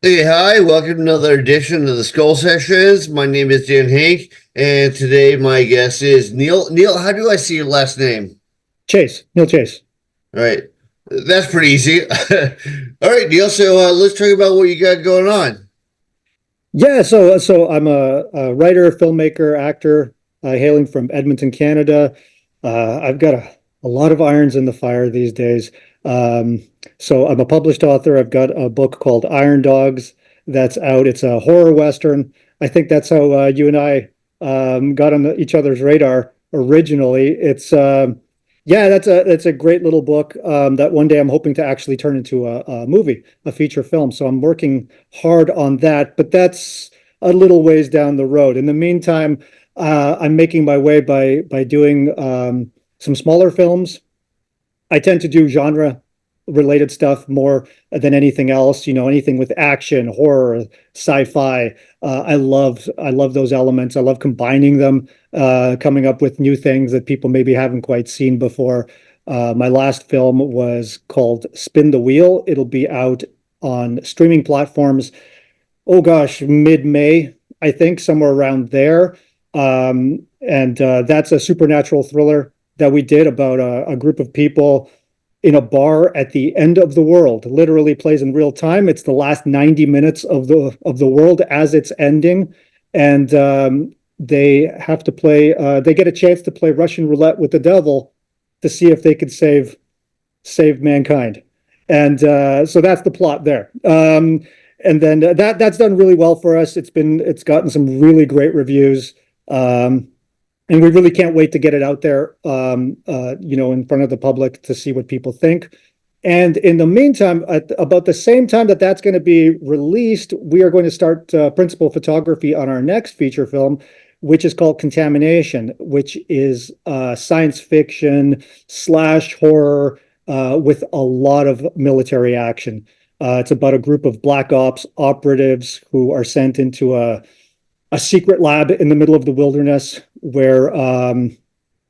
Hey, hi, welcome to another edition of the Skull Sessions. My name is Dan Henk, and today my guest is Neil. Neil, how do I see your last name? Chase, Neil Chase. All right, that's pretty easy. All right, Neil, so let's talk about what you got going on. Yeah, so I'm a writer, filmmaker, actor, hailing from Edmonton, Canada. I've got a lot of irons in the fire these days. Um, so I'm a published author. I've got a book called Iron Dogs that's out. It's a horror western. I think that's how you and I got on each other's radar originally. Yeah, that's a great little book that one day I'm hoping to actually turn into a movie, a feature film. So I'm working hard on that, but that's a little ways down the road. In the meantime, I'm making my way by doing some smaller films. I tend to do genre related stuff more than anything else. You know, anything with action, horror, sci-fi. I love those elements. I love combining them, coming up with new things that people maybe haven't quite seen before. My last film was called Spin the Wheel. It'll be out on streaming platforms. Oh gosh, mid-May, I think, somewhere around there. And that's a supernatural thriller that we did about a group of people in a bar at the end of the world. Literally plays in real time. It's the last 90 minutes of the world as it's ending, and they have to play. They get a chance to play Russian roulette with the devil to see if they could save mankind. And so that's the plot there. And then that's done really well for us. It's gotten some really great reviews. And we really can't wait to get it out there, in front of the public to see what people think. And in the meantime, at about the same time that that's going to be released, we are going to start principal photography on our next feature film, which is called Contamination, which is science fiction slash horror with a lot of military action. It's about a group of black ops operatives who are sent into a secret lab in the middle of the wilderness where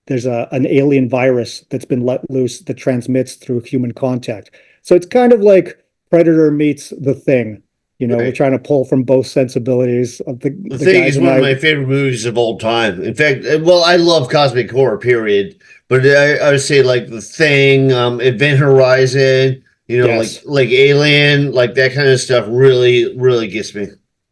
there's an alien virus that's been let loose that transmits through human contact. So it's kind of like Predator meets The Thing. You know, we're Right. trying to pull from both sensibilities of The the Thing guys is and one of I. my favorite movies of all time. In fact, well, I love cosmic horror, period. But I would say like The Thing, Event Horizon, Yes. like Alien, like that kind of stuff really, really gets me.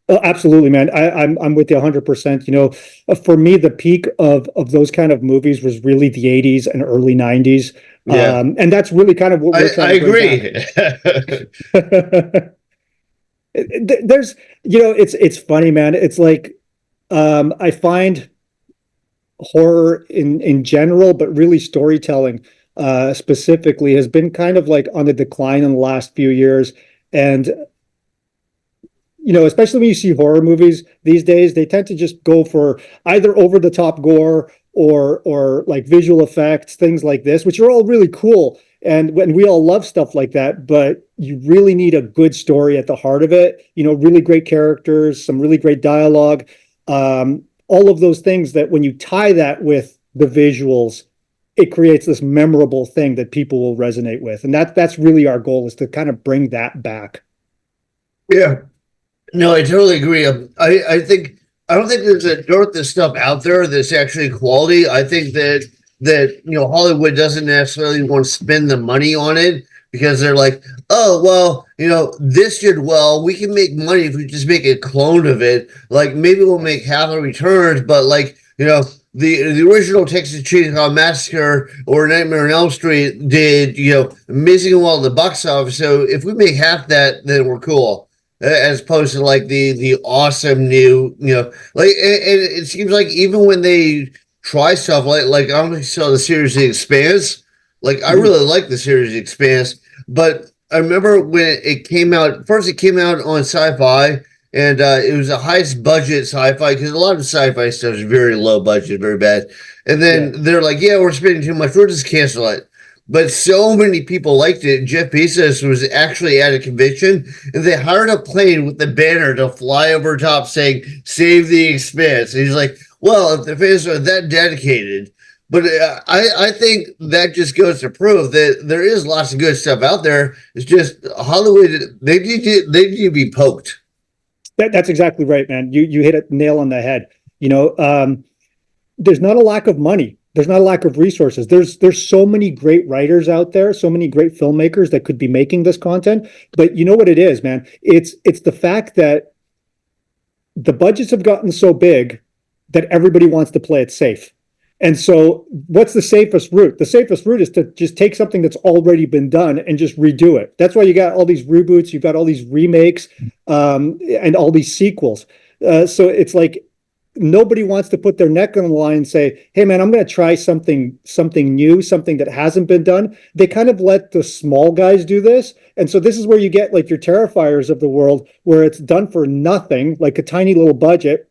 Oh, absolutely, man. I'm with you 100%. You know, for me, the peak of those kind of movies was really the 80s and early 90s. Yeah, And that's really kind of what we're I trying to bring back. agree. There's, it's funny, man. It's like I find horror in general, but really storytelling specifically has been kind of like on the decline in the last few years. And especially when you see horror movies these days, they tend to just go for either over the top gore or like visual effects, things like this, which are all really cool. And when we all love stuff like that, but you really need a good story at the heart of it, really great characters, some really great dialogue, all of those things that when you tie that with the visuals, it creates this memorable thing that people will resonate with. And that's really our goal, is to kind of bring that back. Yeah. No, I totally agree. I don't think there's a dearth of stuff out there that's actually quality. I think that Hollywood doesn't necessarily want to spend the money on it because they're like, oh well, this did well. We can make money if we just make a clone of it. Like maybe we'll make half the returns, but like the original Texas Chainsaw Massacre or Nightmare on Elm Street did amazing well at the box office. So if we make half that, then we're cool as opposed to like the awesome new like and it seems like even when they try stuff like I don't think saw the series The Expanse. Like I Mhm. really like the series The Expanse, but I remember when it came out first. It came out on Sci-Fi, and it was the highest budget Sci-Fi because a lot of Sci-Fi stuff is very low budget, very bad. And Yeah. then they're like, "Yeah, we're spending too much. We'll just cancel it." But so many people liked it. Jeff Bezos was actually at a convention, and they hired a plane with the banner to fly over top saying "Save the Expanse." And he's like, "Well, if the fans are that dedicated, but I think that just goes to prove that there is lots of good stuff out there. It's just Hollywood, they need to be poked. That's exactly right, man. You hit a nail on the head. You know, there's not a lack of money. There's not a lack of resources. There's so many great writers out there, so many great filmmakers that could be making this content. But you know what it is, man? It's the fact that the budgets have gotten so big that everybody wants to play it safe. And so, what's the safest route? The safest route is to just take something that's already been done and just redo it. That's why you got all these reboots, you've got all these remakes, and all these sequels. So it's like nobody wants to put their neck on the line and say, "Hey, man, I'm going to try something new, something that hasn't been done." They kind of let the small guys do this, and so this is where you get like your Terrifiers of the world, where it's done for nothing, like a tiny little budget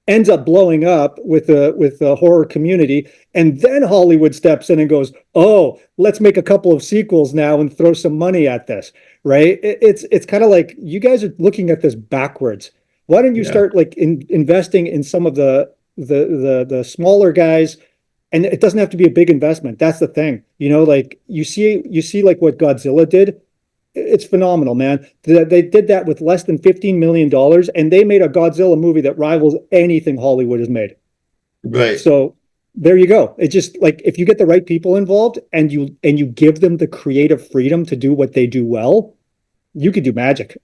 ends up blowing up with the horror community, and then Hollywood steps in and goes, "Oh, let's make a couple of sequels now and throw some money at this." Right? It's kind of like you guys are looking at this backwards. Why don't you Yeah. start like investing in some of the smaller guys? And it doesn't have to be a big investment. That's the thing. You know, like you see like what Godzilla did. It's phenomenal, man. They did that with less than $15 million, and they made a Godzilla movie that rivals anything Hollywood has made. Right. So there you go. It's just like if you get the right people involved and you give them the creative freedom to do what they do well, you could do magic.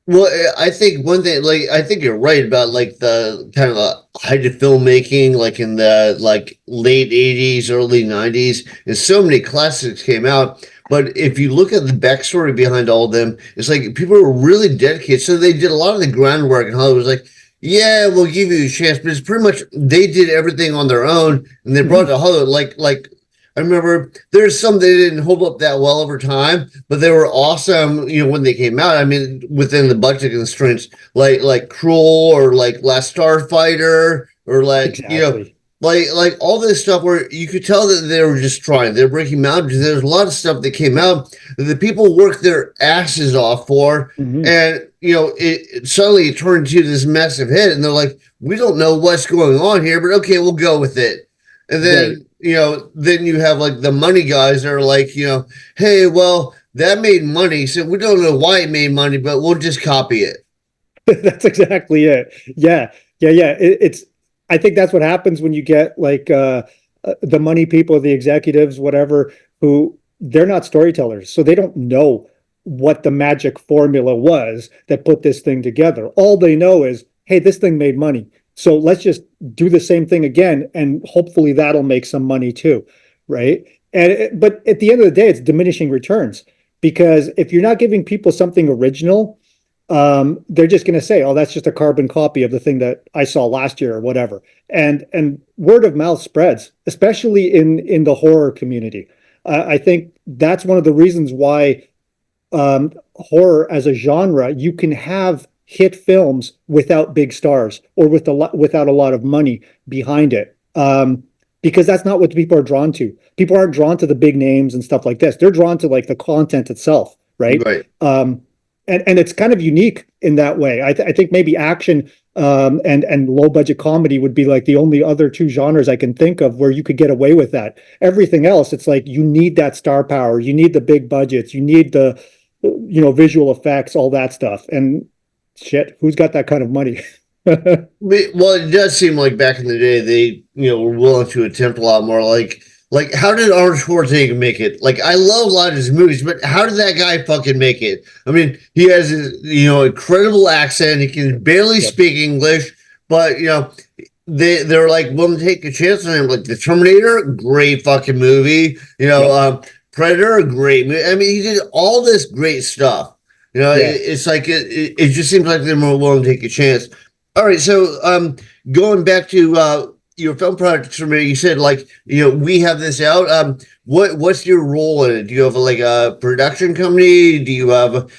Well, I think one thing, like, I think you're right about like the kind of height of filmmaking, like in the like late '80s, early '90s, and so many classics came out. But if you look at the backstory behind all of them, it's like people were really dedicated. So they did a lot of the groundwork, and Hollywood was like, "Yeah, we'll give you a chance," but it's pretty much they did everything on their own, and they brought it Mhm. to Hollywood. Like I remember there's some they didn't hold up that well over time, but they were awesome, when they came out. I mean, within the budget constraints, like Cruel or like Last Starfighter or Exactly. like all this stuff where you could tell that they were just trying. They're breaking mountains. There's a lot of stuff that came out that the people worked their asses off for, Mhm. and it suddenly it turned into this massive hit, and they're like, we don't know what's going on here, but okay, we'll go with it. And Right. then then you have like the money guys that are like, hey, well, that made money, so we don't know why it made money, but we'll just copy it. That's exactly it. Yeah. Yeah. Yeah. It's, I think that's what happens when you get like the money people, the executives, whatever, who they're not storytellers. So they don't know what the magic formula was that put this thing together. All they know is, hey, this thing made money. So let's just do the same thing again. And hopefully that'll make some money too. Right. But at the end of the day, it's diminishing returns because if you're not giving people something original, they're just going to say, "Oh, that's just a carbon copy of the thing that I saw last year or whatever." And word of mouth spreads, especially in the horror community. I think that's one of the reasons why horror as a genre, you can have hit films without big stars or without a lot of money behind it. Because that's not what people are drawn to. People aren't drawn to the big names and stuff like this. They're drawn to like the content itself, right? Right. And it's kind of unique in that way. I think maybe action and low budget comedy would be like the only other two genres I can think of where you could get away with that. Everything else, it's like you need that star power, you need the big budgets, you need the visual effects, all that stuff. And shit, who's got that kind of money? Well, it does seem like back in the day they were willing to attempt a lot more. Like how did Arnold Schwarzenegger make it? Like I love a lot of his movies, but how did that guy fucking make it? I mean, he has his incredible accent. He can barely Yep. speak English, but they're like willing to take a chance on him. Like the Terminator, great fucking movie. Yep. Predator, great movie. I mean, he did all this great stuff. Yeah. It's like it just seems like they're more willing to take a chance. All right, so going back to your film projects for me, you said like we have this out. What's your role in it? Do you have like a production company? Do you have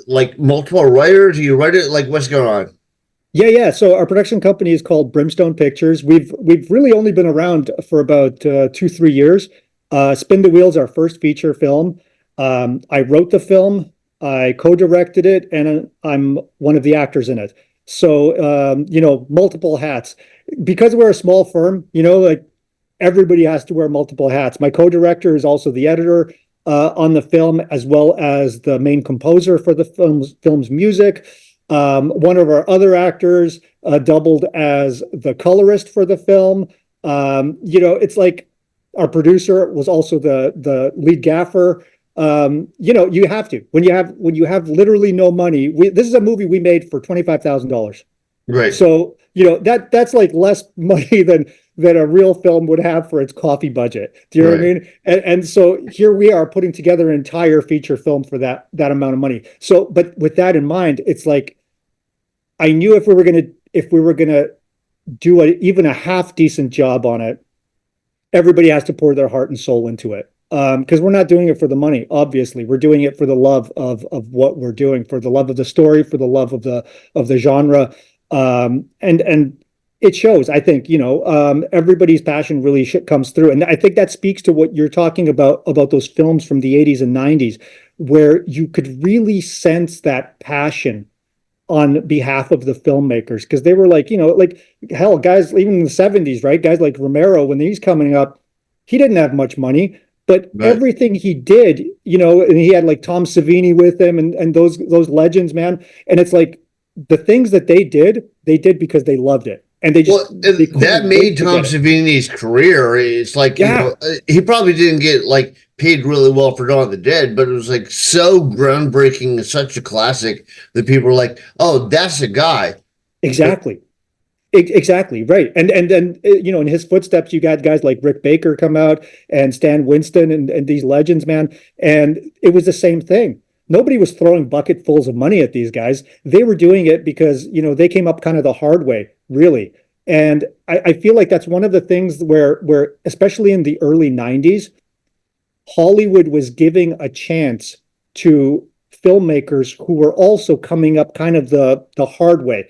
like multiple writers? Do you write it? Like what's going on? Yeah, yeah. So our production company is called Brimstone Pictures. We've really only been around for about 2, 3 years. Spin the Wheel's our first feature film. I wrote the film, I co-directed it, and I'm one of the actors in it. So multiple hats. Because we're a small firm, like everybody has to wear multiple hats. My co-director is also the editor on the film, as well as the main composer for the film's music. One of our other actors doubled as the colorist for the film. It's like our producer was also the lead gaffer. You have to when you have literally no money. This is a movie we made for $25,000. Right. So, that's like less money than a real film would have for its coffee budget. Do you know what I mean? And so here we are putting together an entire feature film for that amount of money. So, but with that in mind, it's like I knew if we were gonna do even a half decent job on it, everybody has to pour their heart and soul into it. Because we're not doing it for the money. Obviously, we're doing it for the love of what we're doing, for the love of the story, for the love of the genre. And it shows. I think everybody's passion really comes through, and I think that speaks to what you're talking about those films from the 80s and 90s, where you could really sense that passion on behalf of the filmmakers, because they were like, like hell, guys, even in the 70s, right? Guys like Romero, when he's coming up, he didn't have much money, but everything he did, and he had like Tom Savini with him and those legends, man. And it's like the things that they did because they loved it. And that made Tom Savini's career. It's like, he probably didn't get like paid really well for Dawn of the Dead, but it was like so groundbreaking and such a classic that people were like, oh, that's a guy. Exactly. Exactly, right. And then in his footsteps, you got guys like Rick Baker come out and Stan Winston and these legends, man. And it was the same thing. Nobody was throwing bucketfuls of money at these guys. They were doing it because, they came up kind of the hard way, really. And I feel like that's one of the things where especially in the early 90s, Hollywood was giving a chance to filmmakers who were also coming up kind of the hard way.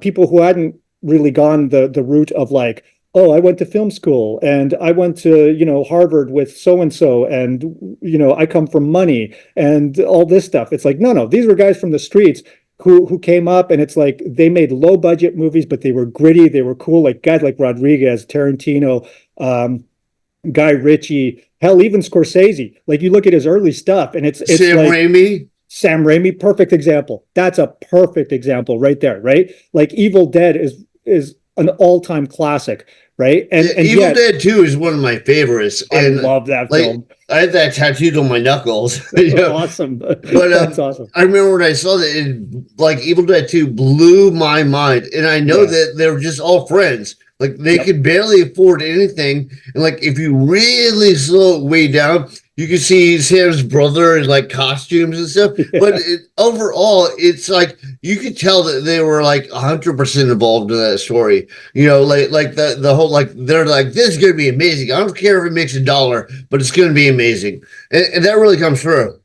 People who hadn't really gone the route of like, oh, I went to film school and I went to, Harvard with so-and-so and, I come from money and all this stuff. It's like, no, these were guys from the streets who came up, and it's like they made low budget movies, but they were gritty. They were cool. Like guys like Rodriguez, Tarantino, Guy Ritchie, hell, even Scorsese. Like you look at his early stuff and it's Sam Raimi, perfect example. That's a perfect example right there, right? Like Evil Dead is an all-time classic, right? And Evil Dead 2 is one of my favorites. I love that film. I have that tattooed on my knuckles. Awesome. But that's awesome. I remember when I saw that, like Evil Dead 2 blew my mind. And I know that they were just all friends. Like they could barely afford anything. And like if you really slow it way down, you can see Sam's brother in like costumes and stuff. Yeah. But overall, it's like you could tell that they were like 100% involved in that story. Like the whole, like they're like, this is gonna be amazing. I don't care if it makes $1, but it's gonna be amazing. And that really comes through.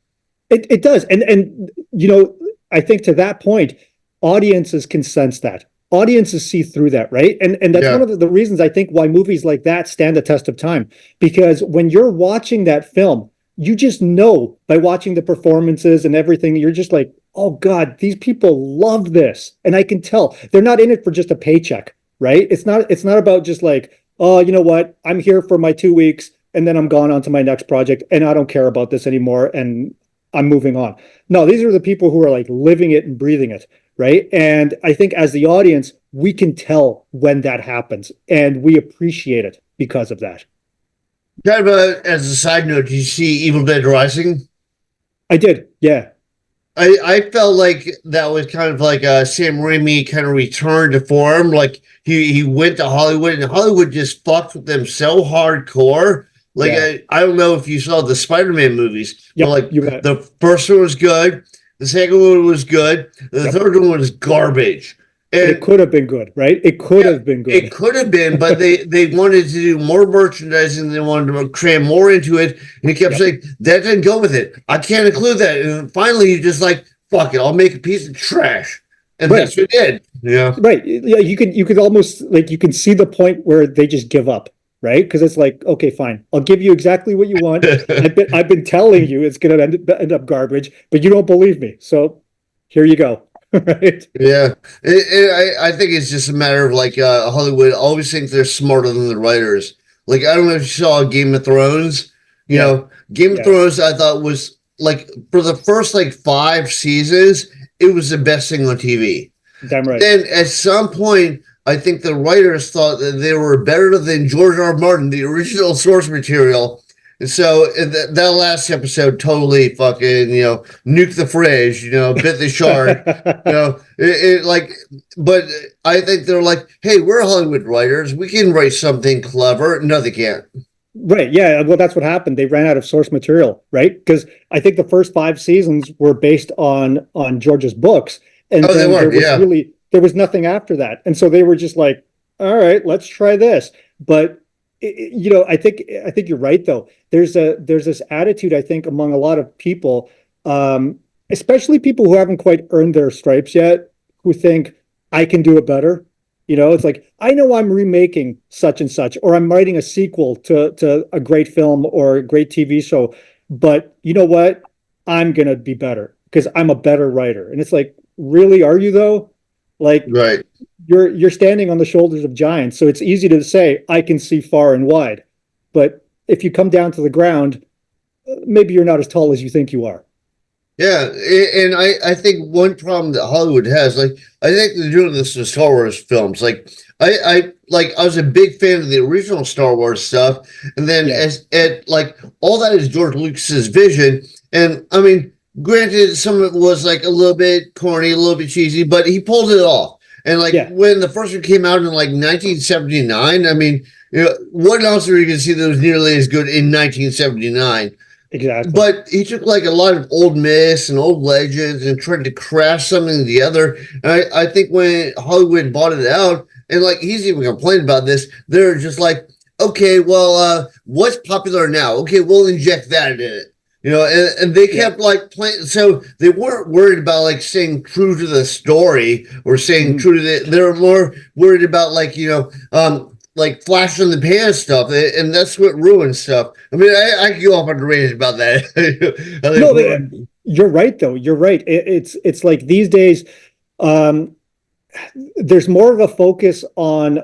It does. And I think to that point, audiences can sense that. Audiences see through that, right? And that's one of the reasons I think why movies like that stand the test of time. Because when you're watching that film, you just know by watching the performances and everything, you're just like, oh God, these people love this. And I can tell they're not in it for just a paycheck, right? It's not about just like, oh, you know what? I'm here for my 2 weeks and then I'm gone on to my next project and I don't care about this anymore and I'm moving on. No, these are the people who are like living it and breathing it. Right. And I think as the audience, we can tell when that happens and we appreciate it because of that. Kind of as a side note, did you see Evil Dead Rising? I did. Yeah. I felt like that was kind of like Sam Raimi kind of returned to form. Like he went to Hollywood and Hollywood just fucked with them so hardcore. Like, I don't know if you saw the Spider-Man movies. Yep, but like the first one was good. The second one was good. The third one was garbage. And it could have been good, right? It could have been good. It could have been, but they wanted to do more merchandising. They wanted to cram more into it. And he kept saying, that didn't go with it. I can't include that. And finally, you're just like, fuck it. I'll make a piece of trash. And that's what it did. Yeah. Right. Yeah. You could almost like, you can see the point where they just give up. Right, because it's like, okay, fine, I'll give you exactly what you want. I've been telling you it's going to end up garbage, but you don't believe me, so here you go. Right? Yeah, I think it's just a matter of like Hollywood always thinks they're smarter than the writers. Like, I don't know if you saw Game of Thrones. You Yeah, know, Game of yeah, Thrones, I thought was like for the first like 5 seasons, it was the best thing on TV. damn right. Then at some point, I think the writers thought that they were better than George R. R. Martin, the original source material. And so that last episode totally fucking, nuked the fridge, bit the shark, like, but I think they're like, hey, we're Hollywood writers. We can write something clever. No, they can't. Right. Yeah. Well, that's what happened. They ran out of source material, right? Because I think the first 5 seasons were based on George's books, and Oh, they then weren't. Yeah. there was nothing after that, and so they were just like, all right, let's try this. But I think you're right though. There's this attitude I think among a lot of people, especially people who haven't quite earned their stripes yet, who think I can do it better. It's like, I know I'm remaking such and such, or I'm writing a sequel to a great film or a great TV show, but you know what? I'm gonna be better because I'm a better writer. And it's like, really, are you though? Like, Right. you're standing on the shoulders of giants, so it's easy to say I can see far and wide. But if you come down to the ground, maybe you're not as tall as you think you are. Yeah, and I think one problem that Hollywood has, like, I think they're doing this with Star Wars films. Like, I was a big fan of the original Star Wars stuff, and then Yeah. like all that is George Lucas's vision. And I mean, granted, some of it was like a little bit corny, a little bit cheesy, but he pulled it off. And like Yeah, when the first one came out in like 1979, I mean, what else are you going to see that was nearly as good in 1979? exactly. But he took like a lot of old myths and old legends and tried to craft something together. And I think when Hollywood bought it out, and like he's even complained about this, they're just like, okay, well, what's popular now? Okay, we'll inject that in it. And they Yeah. kept like playing, so they weren't worried about like staying true to the story or staying Mhm. true to they were more worried about like flash in the pan stuff, and that's what ruins stuff. I mean, I could go off on a rant about that. I think No, ruin. you're right though. You're right. It's like these days, um, there's more of a focus on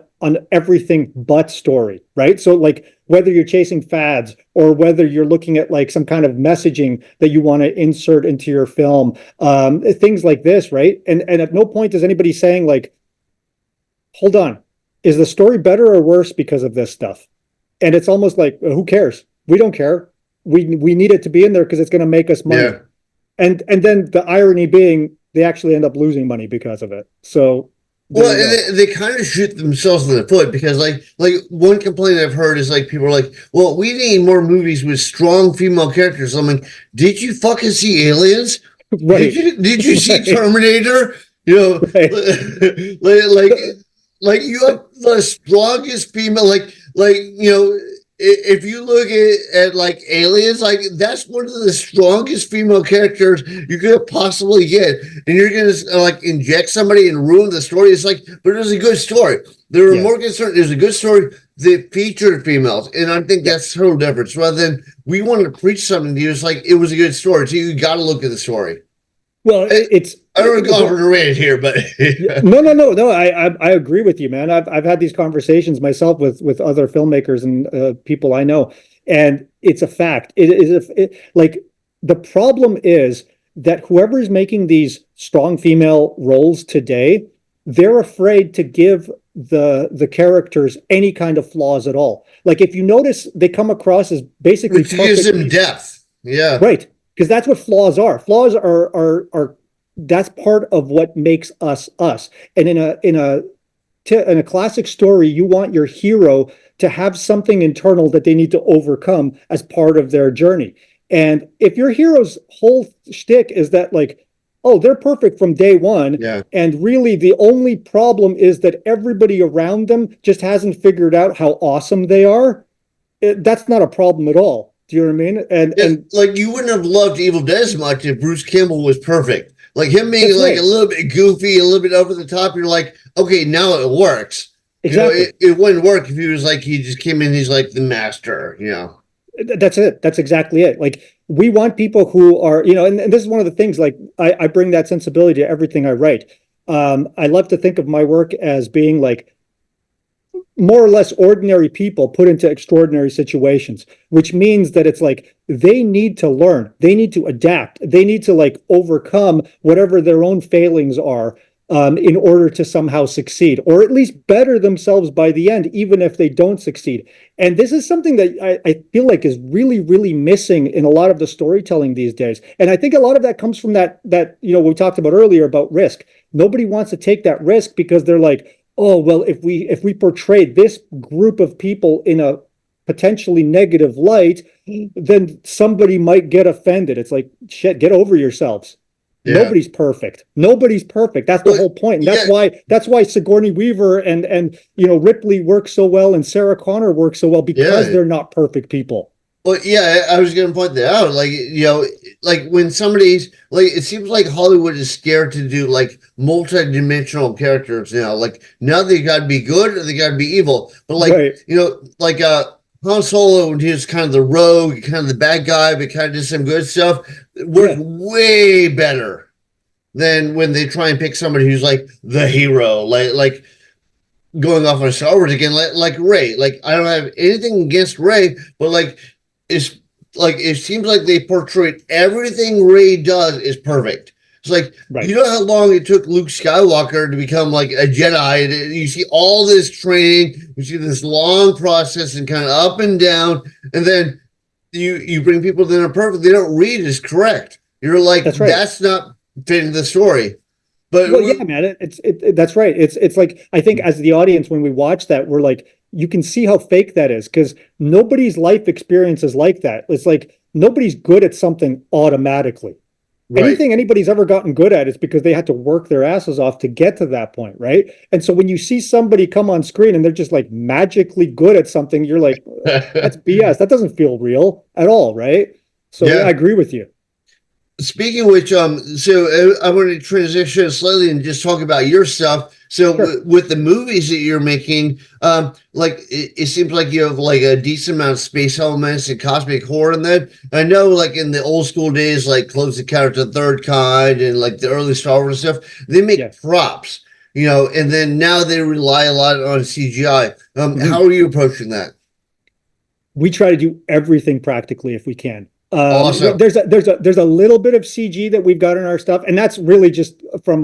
everything but story, right? So like whether you're chasing fads or whether you're looking at like some kind of messaging that you want to insert into your film, things like this, right? And at no point is anybody saying like, hold on, is the story better or worse because of this stuff? And it's almost like, who cares? We don't care. We need it to be in there because it's going to make us money. Yeah. And then the irony being they actually end up losing money because of it. So there Well, you go. and they kind of shoot themselves in the foot because, like one complaint I've heard is like people are like, "Well, we need more movies with strong female characters." I'm like, "Did you fucking see Aliens? Did Right. you see Right. Terminator? Right. Like like you have the strongest female like if you look at like Aliens, like that's one of the strongest female characters you could possibly get, and you're gonna like inject somebody and ruin the story. It's like, but it was a good story. They were Yeah. more concerned. It was a good story that featured females, and I think Yeah. that's total difference. Rather than we wanted to preach something to you, it's like it was a good story, so you got to look at the story. Well, I, it's I don't want to go over the rant here, but yeah. No. I agree with you, man. I've had these conversations myself with other filmmakers and people I know, and it's a fact. It is like the problem is that whoever is making these strong female roles today, they're afraid to give the characters any kind of flaws at all. Like if you notice, they come across as basically which gives perfect. them depth. Yeah, Right. Because that's what flaws are. Flaws are that's part of what makes us us. And in a classic story, you want your hero to have something internal that they need to overcome as part of their journey. And if your hero's whole shtick is that like, oh, they're perfect from day one, yeah. and really the only problem is that everybody around them just hasn't figured out how awesome they are, that's not a problem at all. Do you know what I mean? And Yeah, and like you wouldn't have loved Evil Dead as much if Bruce Campbell was perfect. Like him being that's like a right. little bit goofy, a little bit over the top. You're like, okay, now it works. Exactly. It wouldn't work if he was like he just came in. He's like the master. That's it. That's exactly it. Like we want people who are, and this is one of the things, like I bring that sensibility to everything I write. I love to think of my work as being like more or less ordinary people put into extraordinary situations, which means that it's like they need to learn, they need to adapt, they need to like overcome whatever their own failings are, in order to somehow succeed, or at least better themselves by the end, even if they don't succeed. And this is something that I feel like is really, really missing in a lot of the storytelling these days. And I think a lot of that comes from that we talked about earlier about risk. Nobody wants to take that risk because they're like, oh, well, if we portray this group of people in a potentially negative light, then somebody might get offended. It's like, shit, get over yourselves. Yeah. Nobody's perfect. Nobody's perfect. That's the whole point. And that's why Sigourney Weaver and Ripley work so well and Sarah Connor works so well, because they're not perfect people. Well, yeah, I was going to point that out. Like, like when somebody's like, it seems like Hollywood is scared to do like multi-dimensional characters now. Like now they got to be good or they got to be evil. But like, like Han Solo, when he was kind of the rogue, kind of the bad guy, but kind of did some good stuff, worked way better than when they try and pick somebody who's like the hero, like going off on Star Wars again, like Rey. Like I don't have anything against Rey, but like it's like it seems like they portrayed everything Rey does is perfect. It's like you know how long it took Luke Skywalker to become like a Jedi. And you see all this training, you see this long process and kind of up and down, and then you bring people that are perfect. They don't read as correct. You're like that's not fitting the story. But yeah, man, that's right. It's like I think as the audience when we watch that, we're like, you can see how fake that is because nobody's life experience is like that. It's like nobody's good at something automatically. Anything anybody's ever gotten good at is because they had to work their asses off to get to that point, right? And so when you see somebody come on screen and they're just like magically good at something, you're like, that's BS. That doesn't feel real at all, right? So I agree with you. Speaking of which, so I want to transition slightly and just talk about your stuff. So with the movies that you're making, like it seems like you have like a decent amount of space elements and cosmic horror in that. I know like in the old school days, like Close Encounter of the Third Kind and like the early Star Wars stuff, they make props, and then now they rely a lot on CGI. How are you approaching that? We try to do everything practically if we can. Awesome. There's a little bit of CG that we've got in our stuff, and that's really just from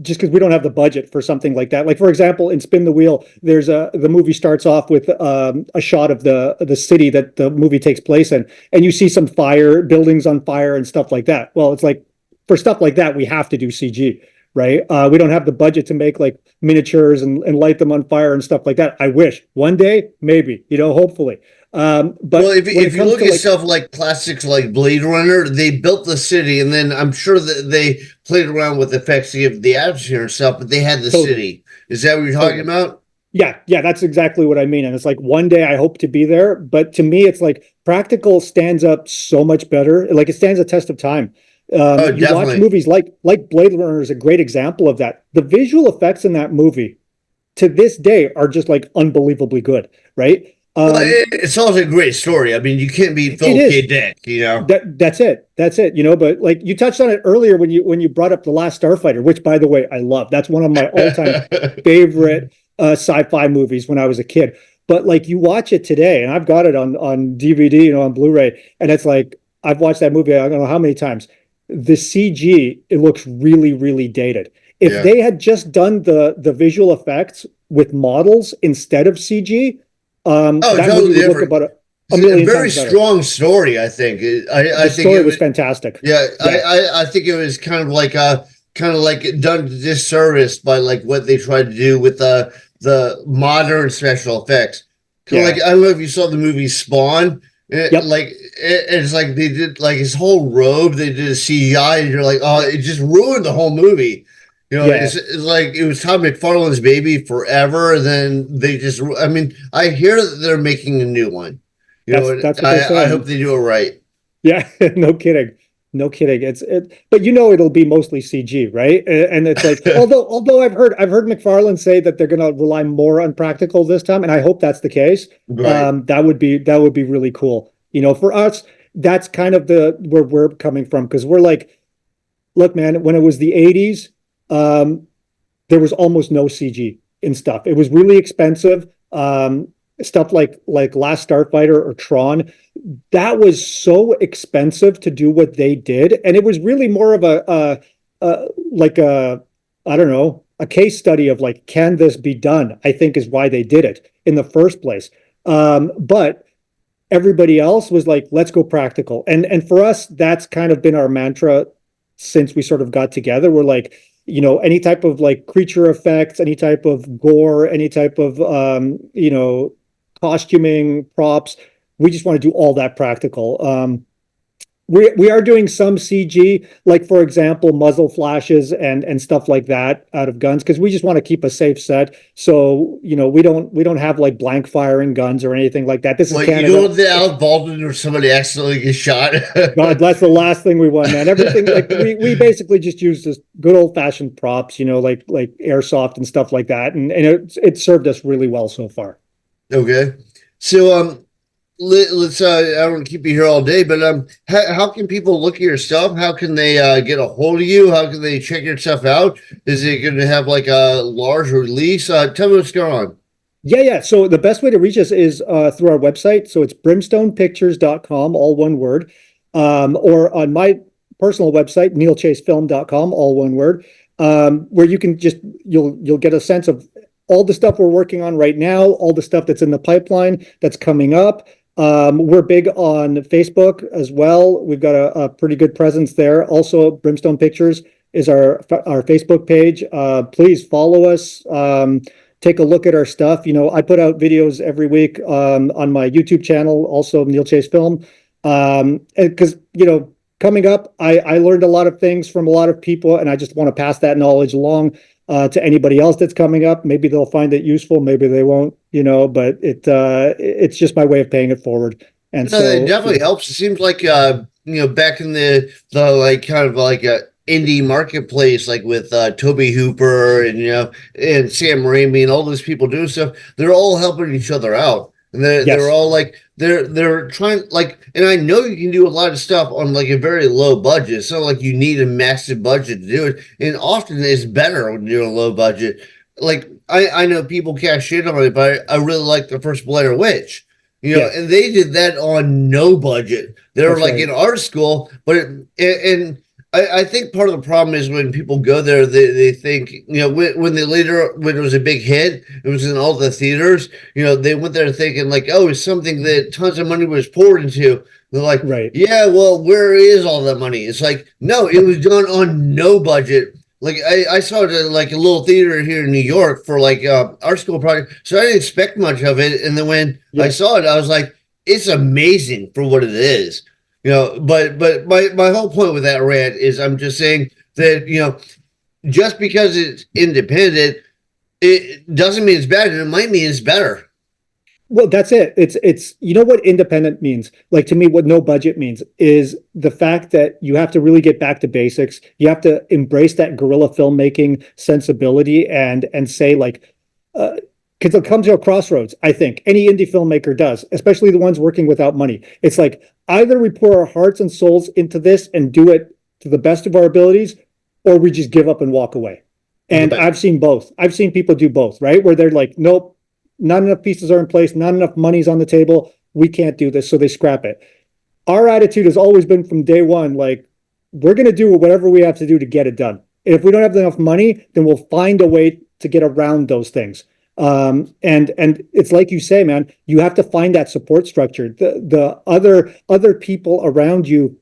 just because we don't have the budget for something like that. Like for example, in Spin the Wheel, the movie starts off with a shot of the city that the movie takes place in, and you see some buildings on fire and stuff like that. Well, it's like for stuff like that, we have to do CG, right? We don't have the budget to make like miniatures and light them on fire and stuff like that. I wish one day, maybe, hopefully. But well, if you look at stuff like classics like Blade Runner, they built the city, and then I'm sure that they played around with effects to give the atmosphere and stuff, but they had the city. Is that what you're talking about? Yeah, that's exactly what I mean. And it's like one day I hope to be there, but to me, it's like practical stands up so much better. Like it stands a test of time. You watch movies like Blade Runner is a great example of that. The visual effects in that movie to this day are just like unbelievably good, right? It's also a great story. I mean, you can't be Philip K. Dick, That's it. But like you touched on it earlier when you brought up The Last Starfighter, which by the way, I love. That's one of my all-time favorite sci-fi movies when I was a kid. But like you watch it today, and I've got it on DVD, on Blu-ray, and it's like I've watched that movie I don't know how many times. The CG, it looks really, really dated. If they had just done the visual effects with models instead of CG, that totally movie would look about a million very times better. strong story, I think. I think it was fantastic. Yeah, I think it was kind of like done disservice by like what they tried to do with the modern special effects. Like I don't know if you saw the movie Spawn. It's like they did like his whole robe. They did a CGI, and you're like, oh, it just ruined the whole movie. It's like it was Todd McFarlane's baby forever. And then they just, I mean, I hear that they're making a new one. That's what I hope they do it right. Yeah, no kidding. But it'll be mostly CG, right? And it's like, although I've heard McFarlane say that they're going to rely more on practical this time, and I hope that's the case. Right. That would be really cool. For us, that's kind of where we're coming from because we're like, look, man, when it was the 80s. There was almost no CG. in stuff. It was really expensive. Stuff like Last Starfighter or Tron, that was so expensive to do what they did, and it was really more of like a I don't know, a case study of like, can this be done? I think is why they did it in the first place. But everybody else was like, let's go practical. And for us, that's kind of been our mantra since we sort of got together. We're like, any type of like creature effects, any type of gore, any type of costuming, props. We just want to do all that practical. We are doing some CG, like for example, muzzle flashes and stuff like that out of guns, because we just want to keep a safe set. So we don't have like blank firing guns or anything like that. This is Canada. You don't want the Alec Baldwin or somebody accidentally gets shot. God, that's the last thing we want, man. Everything like we basically just use this good old fashioned props, like airsoft and stuff like that, and it served us really well so far. Okay, so let's I don't want to keep you here all day, but how can people look at your stuff? How can they get a hold of you? How can they check your stuff out? Is it going to have like a large release? Tell me what's going on. Yeah. So the best way to reach us is through our website. So it's brimstonepictures.com, all one word, or on my personal website, neilchasefilm.com, all one word, where you can you'll get a sense of all the stuff we're working on right now, all the stuff that's in the pipeline that's coming up. We're big on Facebook as well. We've got a pretty good presence there. Also, Brimstone Pictures is our Facebook page. Please follow us. Take a look at our stuff. I put out videos every week on my YouTube channel, also Neil Chase Film. Because coming up, I learned a lot of things from a lot of people, and I just want to pass that knowledge along to anybody else that's coming up. Maybe they'll find it useful, maybe they won't, but it's just my way of paying it forward. And so it definitely helps. It seems like back in the like kind of like a indie marketplace, like with Toby Hooper and Sam Raimi and all those people doing stuff, they're all helping each other out. And they're all like they're trying, like, and I know you can do a lot of stuff on like a very low budget. It's not like you need a massive budget to do it. And often it's better when you're a low budget. Like I know people cash in on it, but I really like the first Blair Witch. And they did that on no budget. They were like in art school, but I think part of the problem is when people go there, they think, when it was a big hit, it was in all the theaters, they went there thinking like, oh, it's something that tons of money was poured into. They're like, right. Yeah, well, where is all that money? It's like, no, it was done on no budget. Like I saw it at like a little theater here in New York for like art school project. So I didn't expect much of it. And then when I saw it, I was like, it's amazing for what it is. But my whole point with that rant is I'm just saying that, just because it's independent, it doesn't mean it's bad, and it might mean it's better. Well, that's it. It's what independent means. Like, to me, what no budget means is the fact that you have to really get back to basics. You have to embrace that guerrilla filmmaking sensibility and say like, because it'll come to a crossroads. I think any indie filmmaker does, especially the ones working without money. It's like, either we pour our hearts and souls into this and do it to the best of our abilities, or we just give up and walk away. And I've seen both. I've seen people do both, right? Where they're like, nope, not enough pieces are in place, not enough money's on the table, we can't do this, so they scrap it. Our attitude has always been from day one, like, we're going to do whatever we have to do to get it done. If we don't have enough money, then we'll find a way to get around those things. And it's like you say, man, you have to find that support structure, the other people around you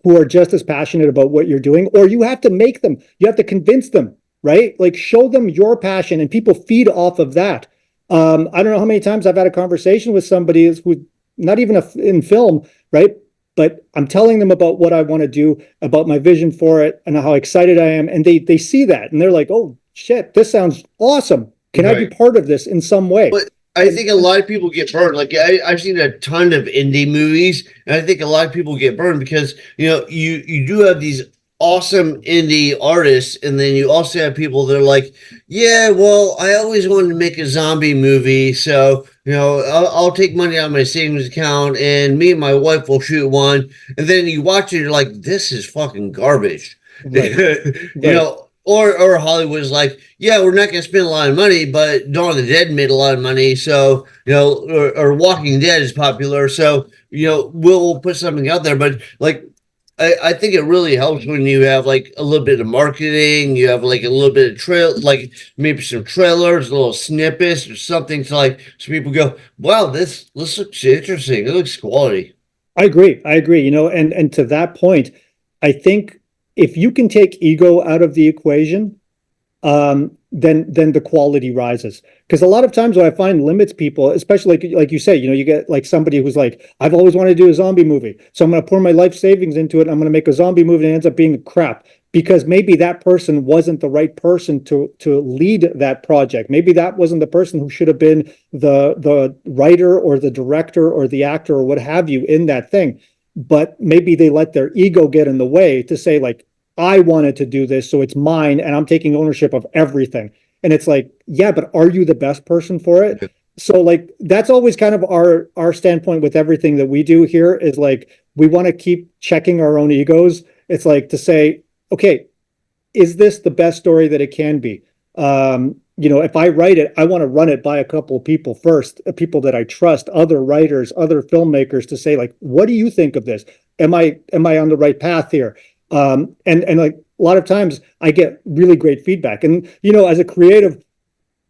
who are just as passionate about what you're doing, or you have to you have to convince them, right? Like, show them your passion, and people feed off of that. I don't know how many times I've had a conversation with somebody who not even in film, right? But I'm telling them about what I want to do, about my vision for it, and how excited I am. And they see that, and they're like, oh shit, this sounds awesome. Can I be part of this in some way? But I think a lot of people get burned. Like I've seen a ton of indie movies, and I think a lot of people get burned because, you do have these awesome indie artists, and then you also have people that are like, yeah, well, I always wanted to make a zombie movie, so I'll take money out of my savings account, and me and my wife will shoot one. And then you watch it, you're like, this is fucking garbage. Right. Right. or Hollywood's like, yeah, we're not going to spend a lot of money, but Dawn of the Dead made a lot of money, so or Walking Dead is popular, so we'll put something out there. But like, I think it really helps when you have like a little bit of marketing, you have like a little bit of trail, like maybe some trailers, little snippets, or something to like, so people go, wow, this looks interesting, it looks quality. I agree. I agree. And to that point, I think if you can take ego out of the equation, then the quality rises. Because a lot of times what I find limits people, especially like you say, you get like somebody who's like, I've always wanted to do a zombie movie, so I'm going to pour my life savings into it. And I'm going to make a zombie movie, and it ends up being crap because maybe that person wasn't the right person to lead that project. Maybe that wasn't the person who should have been the writer or the director or the actor or what have you in that thing. But maybe they let their ego get in the way to say like, I wanted to do this, so it's mine, and I'm taking ownership of everything. And it's like, yeah, but are you the best person for it? So like that's always kind of our standpoint with everything that we do here is like we want to keep checking our own egos. It's like to say, okay, is this the best story that it can be? If I write it, I want to run it by a couple of people first, people that I trust, other writers, other filmmakers, to say like, what do you think of this? Am I on the right path here? And like a lot of times I get really great feedback. And as a creative,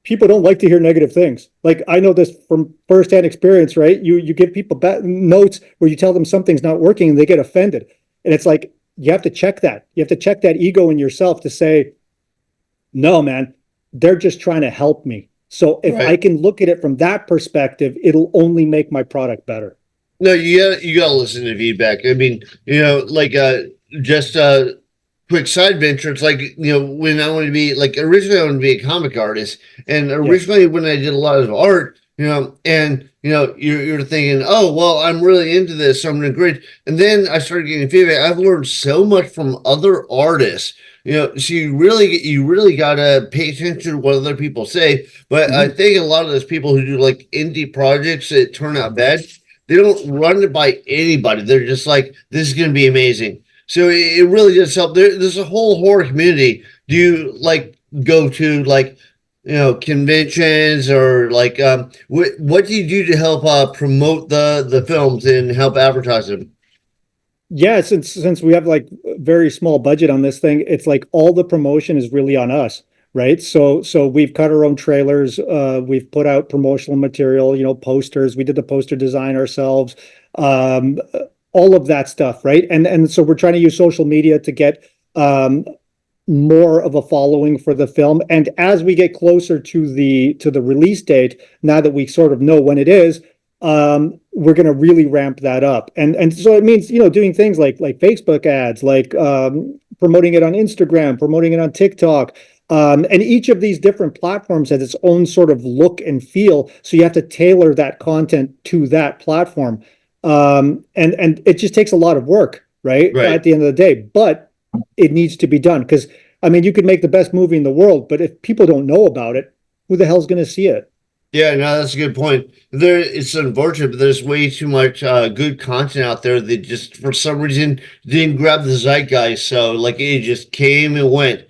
people don't like to hear negative things. Like I know this from firsthand experience, right? You give people notes where you tell them something's not working and they get offended. And it's like you have to check that. You have to check that ego in yourself to say, no, man, they're just trying to help me. So if I Right. can look at it from that perspective, it'll only make my product better. No, you gotta listen to feedback. I mean, like just quick side venture. It's like when I wanted to be like originally I wanted to be a comic artist, and Yeah. originally when I did a lot of art, and you're thinking, oh well, I'm really into this, so I'm gonna grade. And then I started getting feedback. I've learned so much from other artists. So you really gotta pay attention to what other people say. But I Mhm. think a lot of those people who do like indie projects that turn out bad, they don't run it by anybody. They're just like, this is going to be amazing. So it really does help. There's a whole horror community. Do you like go to like, conventions or like, what do you do to help promote the films and help advertise them? Yeah, since we have like a very small budget on this thing, it's like all the promotion is really on us, right? So we've cut our own trailers, we've put out promotional material, posters. We did the poster design ourselves, um, all of that stuff, right? And so we're trying to use social media to get more of a following for the film. And as we get closer to the release date, now that we sort of know when it is, we're going to really ramp that up. And so it means doing things like Facebook ads, like promoting it on Instagram, promoting it on TikTok. And each of these different platforms has its own sort of look and feel. So you have to tailor that content to that platform. And it just takes a lot of work, right? At Right. the end of the day, but it needs to be done because I mean, you could make the best movie in the world, but if people don't know about it, who the hell's going to see it? Yeah, no, that's a good point. It's unfortunate, but there's way too much good content out there that just for some reason didn't grab the zeitgeist. So like it just came and went,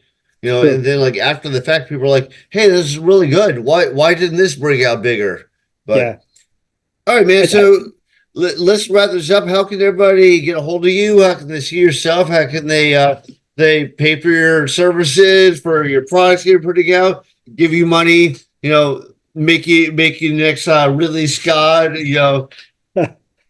and True. then like after the fact, people are like, "Hey, this is really good. Why didn't this break out bigger?" But Yeah. all right, man. I, So let's wrap this up. How can everybody get a hold of you? How can they see your stuff? How can they pay for your services for your products you're putting out? Give you money? Make you next Ridley Scott.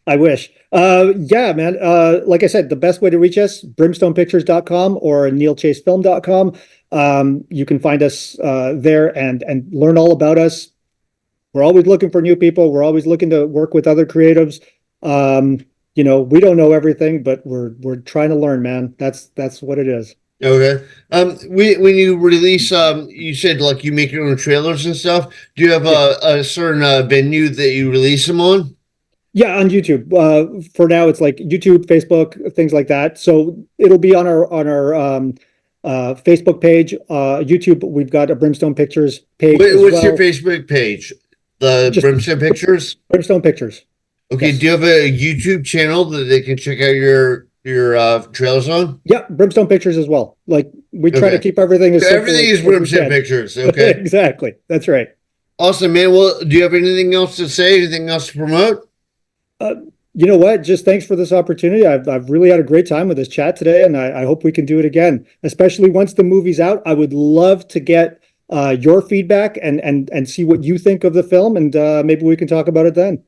I wish. Yeah, man. Like I said, the best way to reach us, brimstonepictures.com or neilchasefilm.com. You can find us there and learn all about us. We're always looking for new people. We're always looking to work with other creatives. We don't know everything, but we're trying to learn, man. That's what it is. Okay. When you release, you said like you make your own trailers and stuff. Do you have Yeah. a certain venue that you release them on? Yeah, on YouTube. For now, it's like YouTube, Facebook, things like that. So it'll be on our Facebook page. YouTube, we've got a Brimstone Pictures page as What's your well. Facebook page? The Just Brimstone Pictures. Brimstone Pictures. Okay. Yes. Do you have a YouTube channel that they can check out your? trails on? Yeah, Brimstone Pictures as well. Like we try to Okay. keep everything as So simple everything as is we Brimstone can. Pictures. Okay. Exactly. That's right. Awesome, man. Well, do you have anything else to say? Anything else to promote? Uh, you know what? Just thanks for this opportunity. I've really had a great time with this chat today, and I hope we can do it again, especially once the movie's out. I would love to get your feedback and see what you think of the film, and maybe we can talk about it then.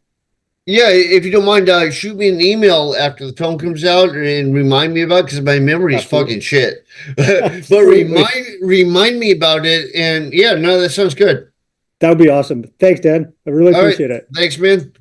Yeah, if you don't mind, shoot me an email after the film comes out and remind me about it because my memory is Absolutely. fucking shit. But Absolutely. remind me about it, and yeah, no, that sounds good. That would be awesome. Thanks, Dan. I really All right, appreciate it. thanks, man.